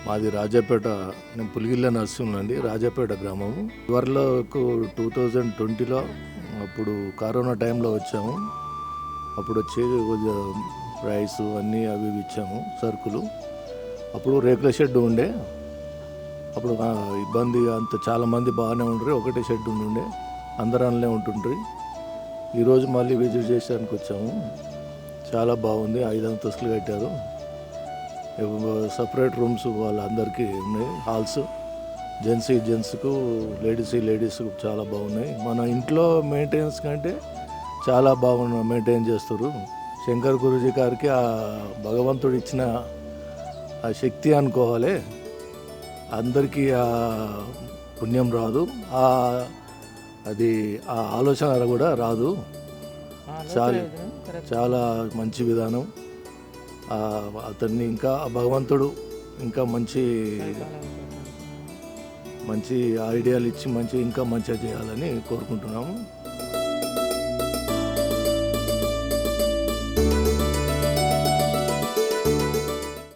మాది రాజాపేట. నేను పులిగిల్ల నర్సింహండి, రాజాపేట గ్రామము. ఇవరకు 2020లో అప్పుడు కరోనా టైంలో వచ్చాము. అప్పుడు వచ్చి కొద్దిగా రైస్ అన్నీ అవి ఇవి ఇచ్చాము, సరుకులు. అప్పుడు రేకుల షెడ్ ఉండే, అప్పుడు ఇబ్బంది అంత చాలామంది బాగానే ఉండ్రి. ఒకటే షెడ్ ఉండే, అందరూ అందులో ఉంటుండ్రి. ఈరోజు మళ్ళీ విజిట్ చేయడానికి వచ్చాము. చాలా బాగుంది. 5 అంతస్తులు కట్టారు. సపరేట్ రూమ్స్ వాళ్ళందరికీ ఉన్నాయి, హాల్స్. జెంట్స్కు, లేడీస్కు చాలా బాగున్నాయి. మన ఇంట్లో మెయింటెనెన్స్ కంటే చాలా మెయింటైన్ చేస్తారు. శంకర్ గురూజీ గారికి ఆ భగవంతుడు ఇచ్చిన ఆ శక్తి అనుకోవాలి. అందరికీ ఆ పుణ్యం రాదు, అది ఆ ఆలోచన కూడా రాదు. చాలా మంచి విధానం. అతన్ని ఇంకా భగవంతుడు ఇంకా మంచి ఐడియాలు ఇచ్చి ఇంకా మంచిగా చేయాలని కోరుకుంటున్నాము.